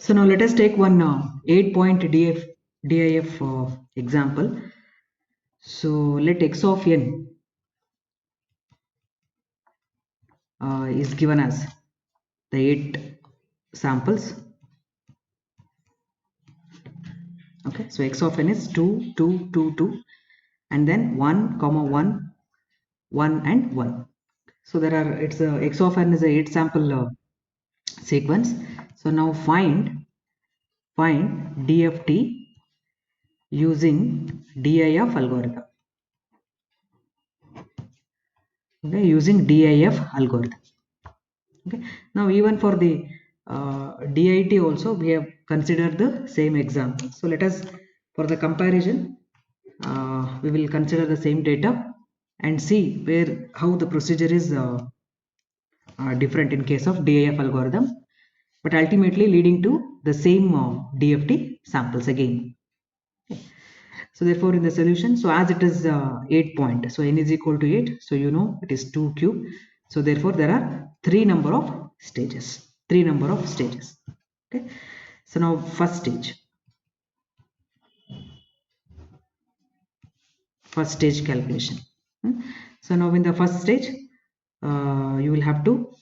So now let us take one 8-point DIF example. So let x of n is given as the 8 samples. Okay, so x of n is 2, 2, 2, 2, and then 1, comma 1, 1, and 1. So there are x of n is a 8 sample sequence. So now find DFT using DIF algorithm. Okay, using DIF algorithm. Okay, now even for the DIT also we have considered the same example. So let us, for the comparison, we will consider the same data and see how the procedure is different in case of DIF algorithm, but ultimately leading to the same DFT samples again. Okay. So therefore in the solution, so as it is 8 point, so n is equal to 8, so you know it is 2 cube, so therefore there are 3 number of stages. Okay, so now first stage calculation. So now in the first stage you will have to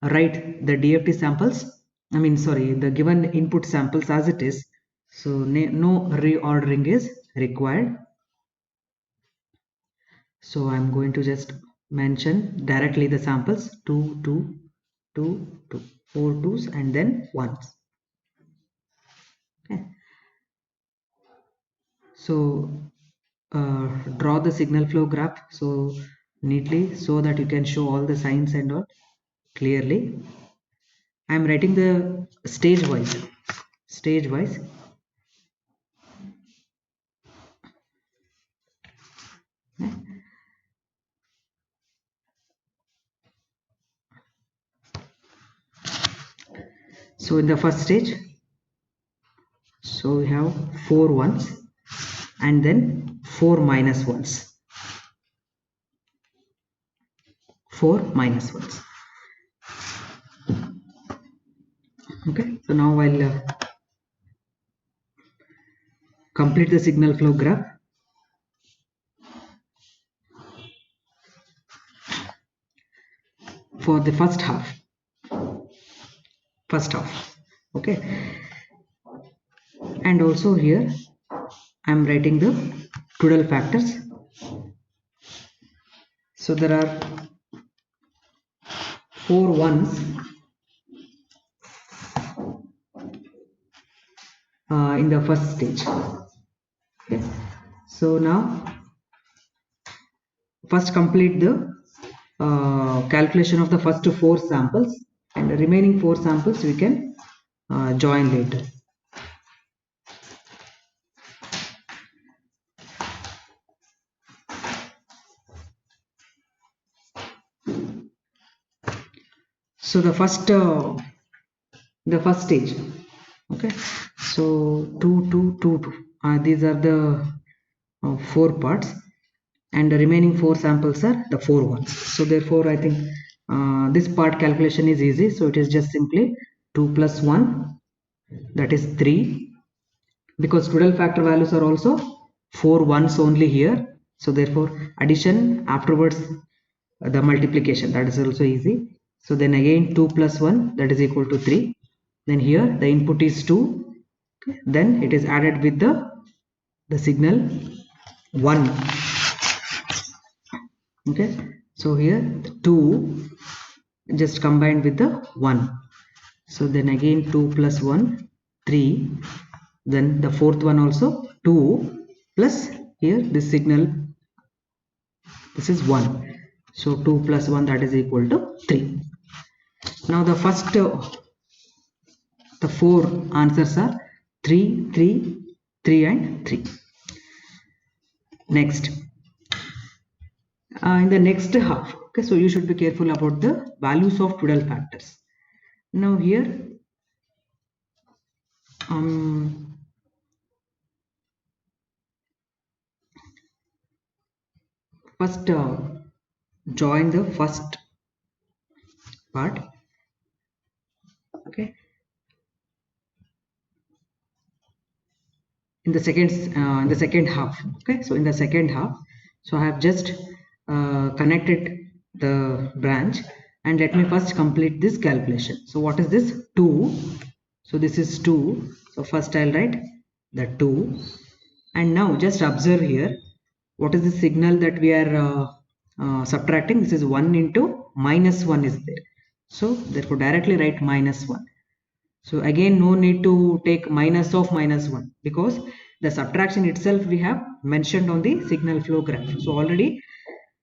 write the DFT samples, the given input samples as it is, so no reordering is required. So I'm going to just mention directly the samples: 2, 2, 2, 2, 4 twos and then 1s. Okay. So draw the signal flow graph so neatly so that you can show all the signs and all clearly. I am writing the stage wise. So in the first stage, so we have 4 ones and then 4 minus ones. 4 minus ones. Okay, so now I'll complete the signal flow graph. For the first half. Okay, and also here I am writing the total factors. So there are 4 ones in the first stage. Okay, so now first complete the calculation of the first 4 samples, and the remaining 4 samples we can join later. So the first stage. Okay, so 2, 2, 2, 2. These are the 4 parts, and the remaining 4 samples are the 4 ones. So therefore I think this part calculation is easy. So it is just simply 2 plus 1, that is 3, because total factor values are also 4 ones only here. So therefore addition afterwards the multiplication, that is also easy. So then again 2 plus 1, that is equal to 3. Then here the input is 2, then it is added with the signal 1. Okay, so here the 2 just combined with the 1. So then again 2 plus 1, 3. Then the fourth one also 2 plus here this signal, this is 1. So 2 plus 1, that is equal to 3. Now the first the 4 answers are 3, 3, 3 and 3. Next, in the next half, okay, so you should be careful about the values of total factors. Now here first join the first part. Okay, in the second half. Okay, so in the second half, so I have just connected the branch, and let me first complete this calculation. So what is this? 2. So this is 2. So first I'll write the 2, and now just observe here, what is the signal that we are subtracting? This is 1 into minus 1 is there, so therefore directly write minus 1. So again, no need to take minus of minus 1, because the subtraction itself we have mentioned on the signal flow graph. So already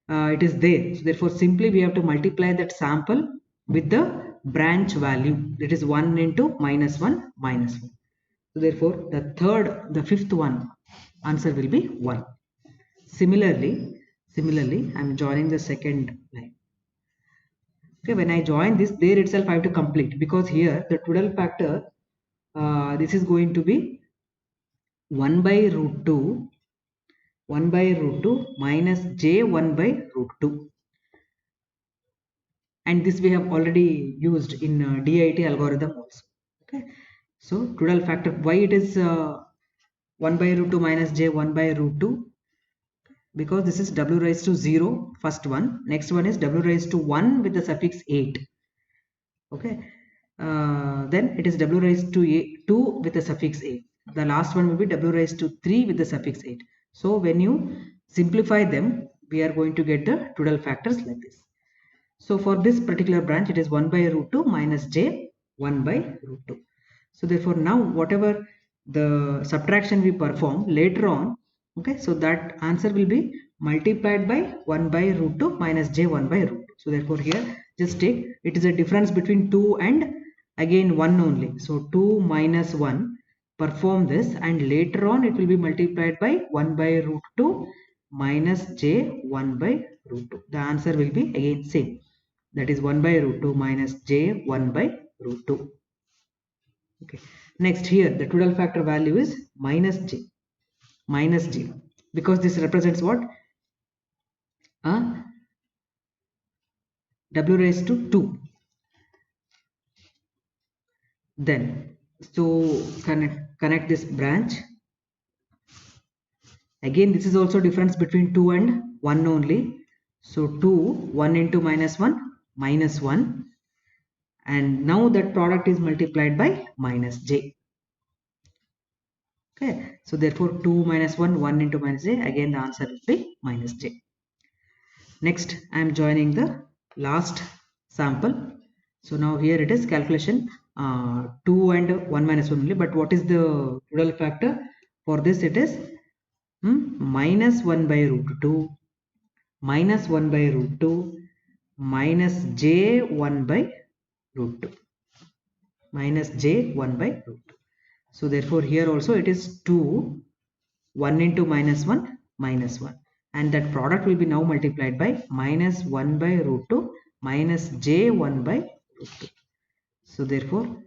it is there. So therefore simply we have to multiply that sample with the branch value, that is 1 into minus 1 minus 1. So therefore the fifth one answer will be 1. Similarly, I am joining the second line. Okay, when I join this, there itself I have to complete, because here the total factor, this is going to be 1 by root 2 minus j 1 by root 2, and this we have already used in DIT algorithm also. Okay, so total factor, why it is 1 by root 2 minus j 1 by root 2, because this is w raised to 0, first one. Next one is w raised to 1 with the suffix 8. Okay, then it is w raised to 2 with the suffix 8. The last one will be w raised to 3 with the suffix 8. So when you simplify them, we are going to get the total factors like this. So for this particular branch, it is 1 by root 2 minus j 1 by root 2. So therefore now whatever the subtraction we perform later on, okay, so that answer will be multiplied by 1 by root 2 minus j 1 by root 2. So therefore here just take, it is a difference between 2 and again 1 only. So 2 minus 1, perform this, and later on it will be multiplied by 1 by root 2 minus j 1 by root 2. The answer will be again same, that is 1 by root 2 minus j 1 by root 2. Okay, next here the total factor value is minus j, because this represents what? W raised to 2. Then so connect this branch. Again this is also difference between 2 and 1 only. So 2, 1 into minus 1 minus 1, and now that product is multiplied by minus j. Okay, so therefore 2 minus 1, 1 into minus j, again the answer will be minus j. Next I am joining the last sample. So now here it is calculation 2 and 1 minus 1 only, but what is the total factor? For this it is minus 1 by root 2 minus 1 by root 2 minus j 1 by root 2 minus j 1 by root 2. So therefore here also it is 2, 1 into minus 1 minus 1, and that product will be now multiplied by minus 1 by root 2 minus j 1 by root 2. So therefore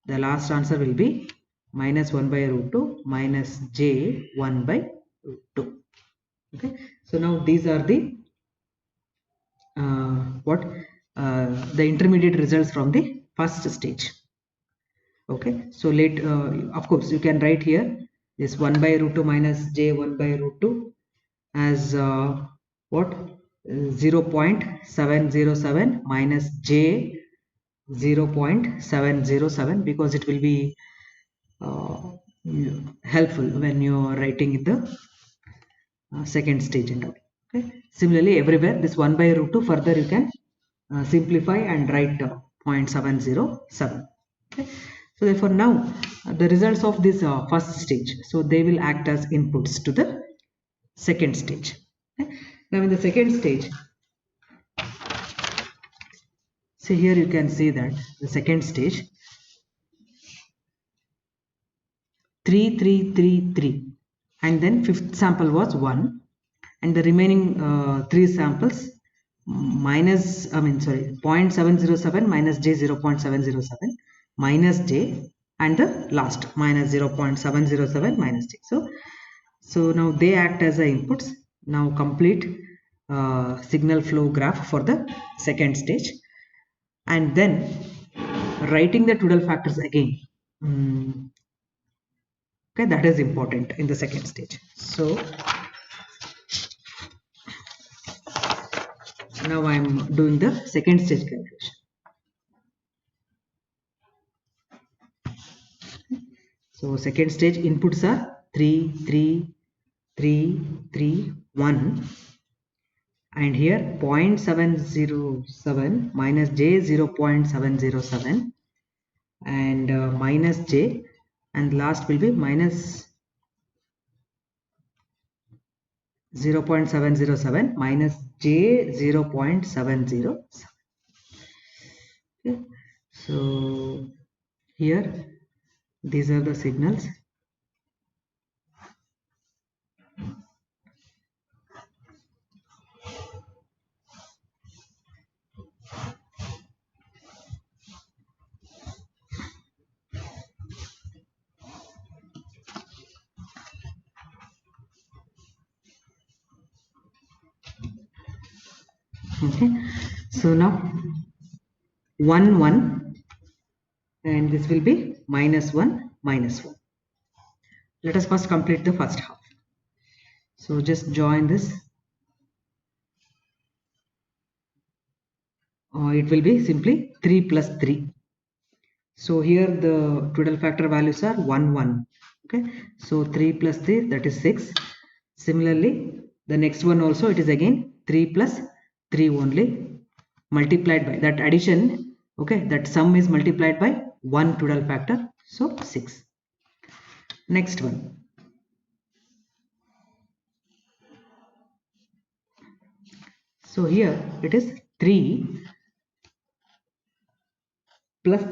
the last answer will be minus 1 by root 2 minus j 1 by root 2. Okay, so now these are the the intermediate results from the first stage. Okay, so of course you can write here this 1 by root 2 minus j 1 by root 2 as what 0.707 minus j 0.707, because it will be helpful when you are writing in the second stage and all. Okay, similarly everywhere this 1 by root 2 further you can simplify and write 0.707. Okay, so therefore now the results of this first stage, so they will act as inputs to the second stage. Okay? Now in the second stage, see here you can see that the second stage 3 3 3 3, and then fifth sample was 1, and the remaining 3 samples minus 0.707 minus j 0.707 minus j, and the last minus 0.707 minus j. So now they act as the inputs. Now complete signal flow graph for the second stage, and then writing the total factors again. Okay, that is important in the second stage. So now I am doing the second stage calculation. So second stage inputs are 3, 3, 3, 3, 1, and here 0.707 minus j 0.707 and minus j, and last will be minus 0.707 minus j 0.707. Okay. So here these are the signals. Okay, so now 1 1, and this will be minus 1 minus 1. Let us first complete the first half. So just join this. It will be simply 3 plus 3. So here the total factor values are 1 1. Okay, so 3 plus 3, that is 6. Similarly, the next one also, it is again 3 plus 3 only, multiplied by that addition. Okay, that sum is multiplied by 1 total factor, so 6. Next one, so here it is 3 plus,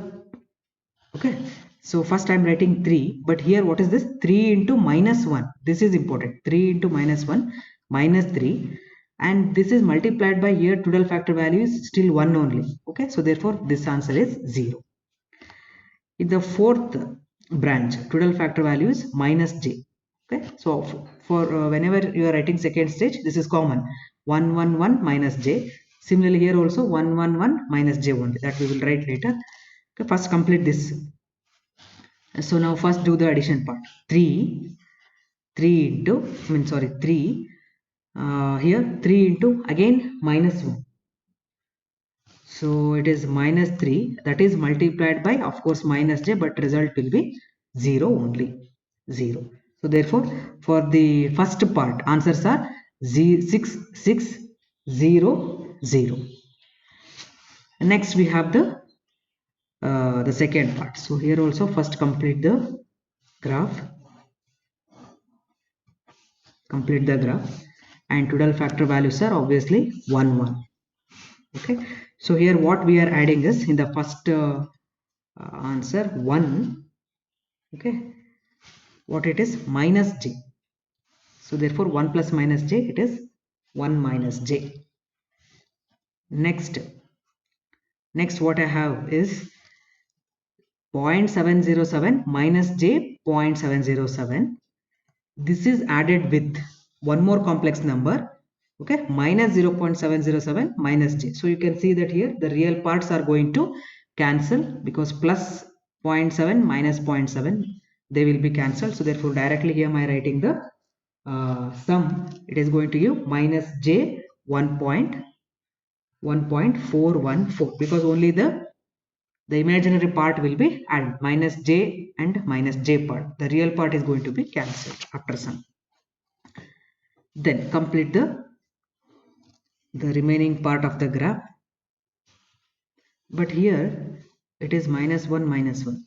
okay, so first I am writing 3, but here what is this? 3 into minus 1, this is important. 3 into minus 1 minus 3, and this is multiplied by, here total factor value is still 1 only. Okay, so therefore this answer is 0. In the fourth branch, total factor value is minus j. Okay, so for whenever you are writing second stage, this is common, 1 1 1 minus j. Similarly here also 1 1 1 minus j only, that we will write later. Okay, first complete this. So now first do the addition part. 3 into, I mean sorry, 3 here 3 into again minus 1, so it is minus 3, that is multiplied by, of course, minus j, but result will be 0 only, 0. So therefore for the first part answers are 6 6 0 0. Next we have the second part. So here also first complete the graph, and total factor values are obviously 1 1. Okay, so here what we are adding is, in the first answer 1, okay, what it is, minus j, so therefore 1 plus minus j, it is 1 minus j. Next what I have is 0.707 minus j 0.707. This is added with one more complex number, okay, minus 0.707 minus j. So you can see that here the real parts are going to cancel, because plus 0.7 minus 0.7, they will be cancelled. So therefore directly here I am writing the sum, it is going to give minus j 1.414, because only the imaginary part will be added, minus j and minus j part, the real part is going to be cancelled after sum. Then complete the remaining part of the graph, but here it is minus 1 minus 1.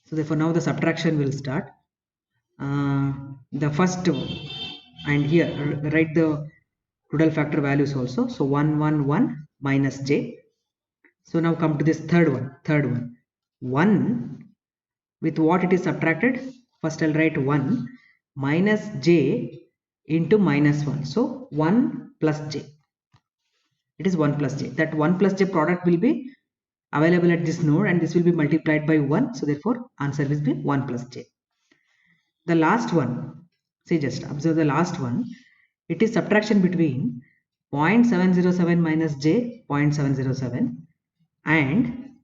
So therefore now the subtraction will start. The first, and here write the total factor values also. So 1 1 1 minus j. So now come to this third one 1 with what it is subtracted. First I'll write 1 minus j into minus 1, so 1 plus j, it is 1 plus j. That 1 plus j product will be available at this node, and this will be multiplied by 1, so therefore answer will be 1 plus j. The last one, see, just observe the last one, it is subtraction between 0.707 minus j 0.707 and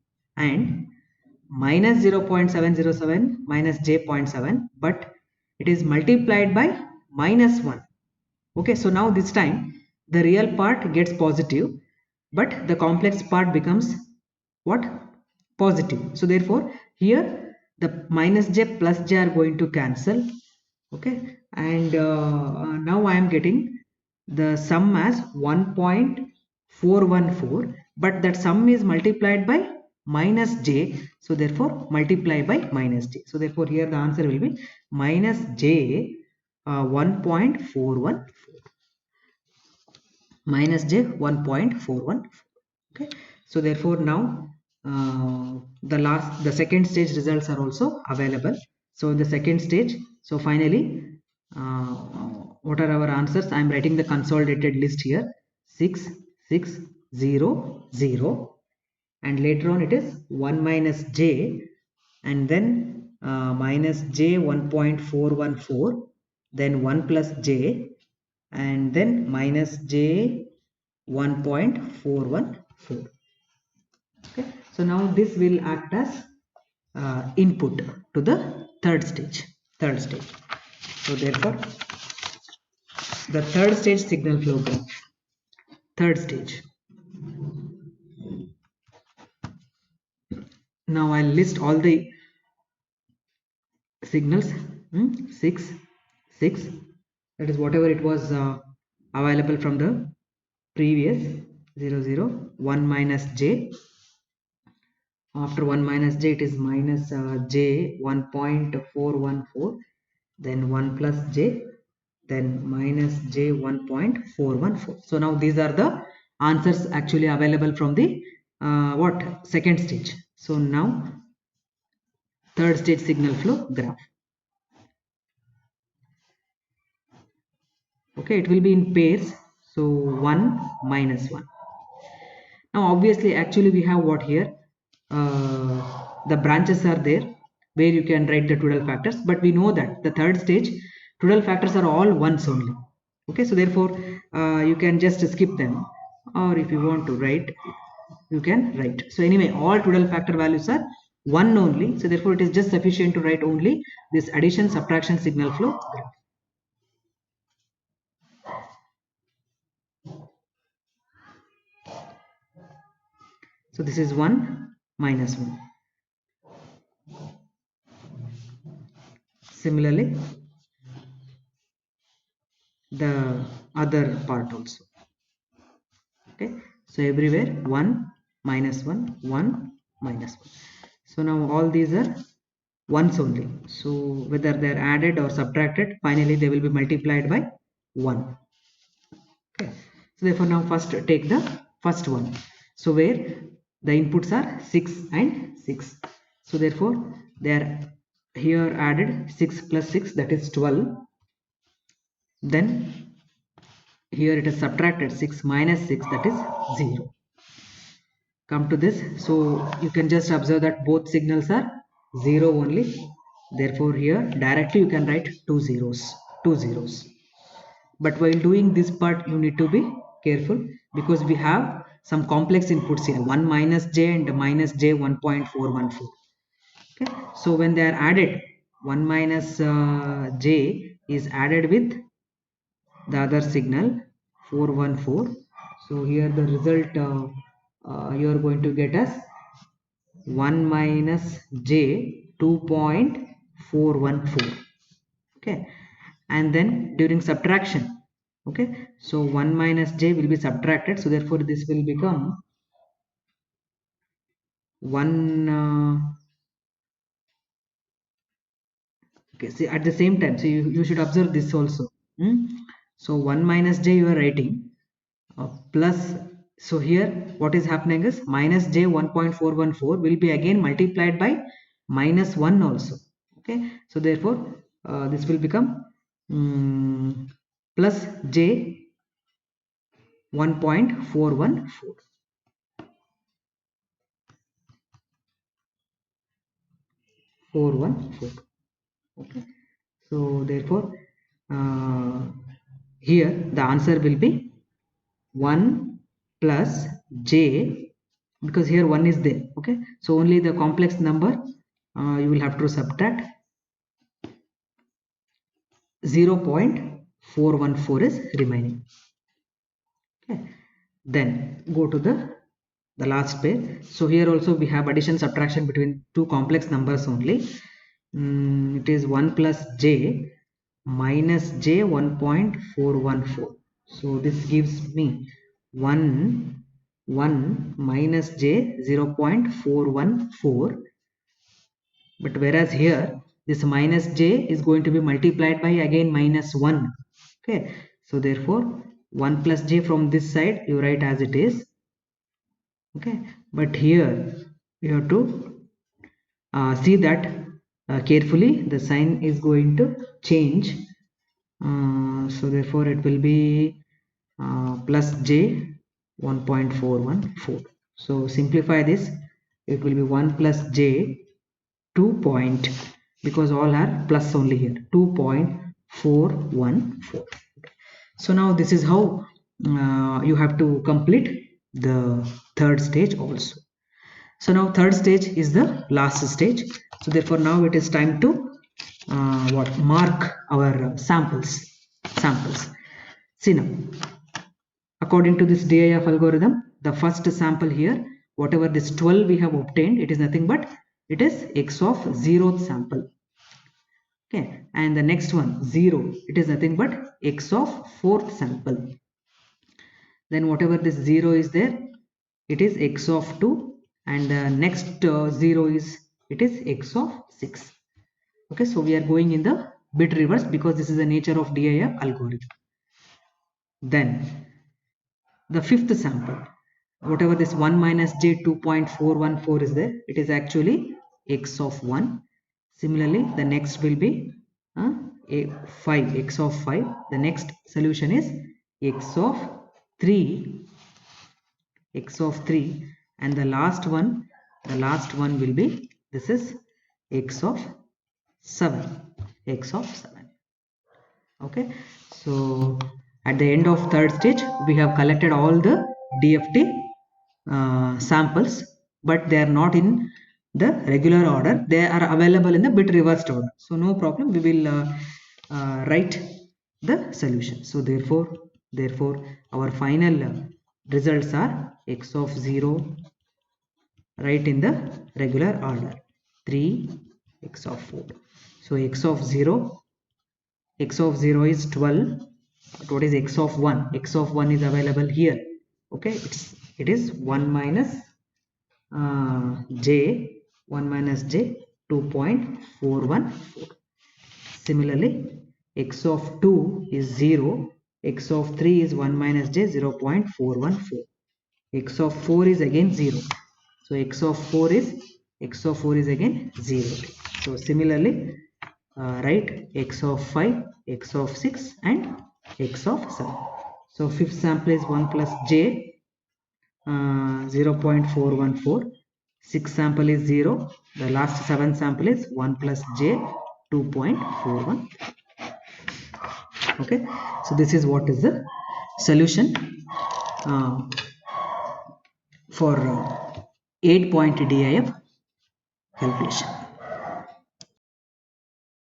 minus 0.707 minus j 0.7, but it is multiplied by minus 1. Okay, so now this time the real part gets positive, but the complex part becomes what? Positive. So therefore here the minus j plus j are going to cancel. Okay, and now I am getting the sum as 1.414, but that sum is multiplied by minus j, so therefore multiply by minus j. So therefore here the answer will be minus j 1.414, minus j 1.41. Okay, so therefore now the second stage results are also available. So in the second stage, so finally uh, what are our answers? I am writing the consolidated list here: 6 6 0 0, and later on it is 1 minus j, and then minus j 1.414, then 1 plus j, and then minus j 1.414. Okay, so now this will act as input to the third stage. So therefore the third stage signal flow graph, third stage. Now I'll list all the signals. 6 6, that is whatever it was available from the previous 0 0, 1 minus j. After 1 minus j it is minus j 1.414, then 1 plus j, then minus j 1.414. So now these are the answers actually available from the what second stage. So now third stage signal flow graph. Okay, it will be in pairs, so 1 minus 1. Now obviously actually we have what here, the branches are there where you can write the total factors, but we know that the third stage total factors are all ones only. Okay, so therefore you can just skip them, or if you want to write you can write. So anyway all total factor values are 1 only, so therefore it is just sufficient to write only this addition subtraction signal flow graph. So this is 1 minus 1. Similarly the other part also. Okay, so everywhere 1 minus 1 1 minus 1. So now all these are ones only, so whether they are added or subtracted, finally they will be multiplied by 1. Okay, so therefore now first take the first one, so where the inputs are 6 and 6, so therefore they are here added 6 plus 6, that is 12, then here it is subtracted 6 minus 6, that is 0. Come to this, so you can just observe that both signals are 0 only, therefore here directly you can write two zeros. But while doing this part you need to be careful, because we have some complex inputs here, 1 minus j and minus j 1.414. Okay, so when they are added, 1 minus j is added with the other signal 414, so here the result you are going to get as 1 minus j 2.414. Okay, and then during subtraction, okay, so 1 minus j will be subtracted, so therefore this will become 1 okay, see at the same time, so you should observe this also. So 1 minus j you are writing plus, so here what is happening is minus j 1.414 will be again multiplied by minus 1 also. Okay, so therefore this will become plus j 1.414. Okay, so therefore here the answer will be 1 plus j because here 1 is there. Okay, so only the complex number you will have to subtract. 0.414 is remaining. Okay, then go to the last page. So here also we have addition subtraction between two complex numbers only. It is 1 plus j minus j 1.414. So this gives me 1 minus j 0.414, but whereas here this minus j is going to be multiplied by again minus 1. Okay, so therefore 1 plus j from this side you write as it is. Okay, but here you have to see that carefully the sign is going to change. So therefore it will be plus j 1.414. so simplify this, it will be 1 plus j 2 point, because all are plus only here, 2.414. so now this is how you have to complete the third stage also. So now third stage is the last stage. So therefore now it is time to mark our samples. See now, according to this DIF algorithm, the first sample here, whatever this 12 we have obtained, it is nothing but it is x of 0th sample. Okay, and the next one 0, it is nothing but x of 4th sample. Then whatever this 0 is there, it is x of 2, and the next 0 is, it is x of 6. Okay, so we are going in the bit reverse because this is the nature of DIF algorithm. Then the fifth sample, whatever this 1 minus j 2.414 is there, it is actually x of 1. Similarly the next will be 5, x of 5. The next solution is x of 3, and the last one will be, this is x of 7. Okay, so at the end of third stage we have collected all the DFT samples, but they are not in the regular order, they are available in the bit reversed order. So no problem, we will write the solution. So therefore our final results are x of 0, right, in the regular order, 3, x of 4. So x of 0 is 12. What is x of 1? X of 1 is available here. Okay, it is 1 minus j 2.414. Similarly x of 2 is 0, x of 3 is 1 minus j 0.414, x of 4 is again 0, so x of 4 is again 0. So similarly write x of 5, x of 6 and x of 7. So fifth sample is 1 plus j 0.414, sixth sample is 0, the last seventh sample is 1 plus j 2.41. Okay, so this is what is the solution for 8-point DIF calculation.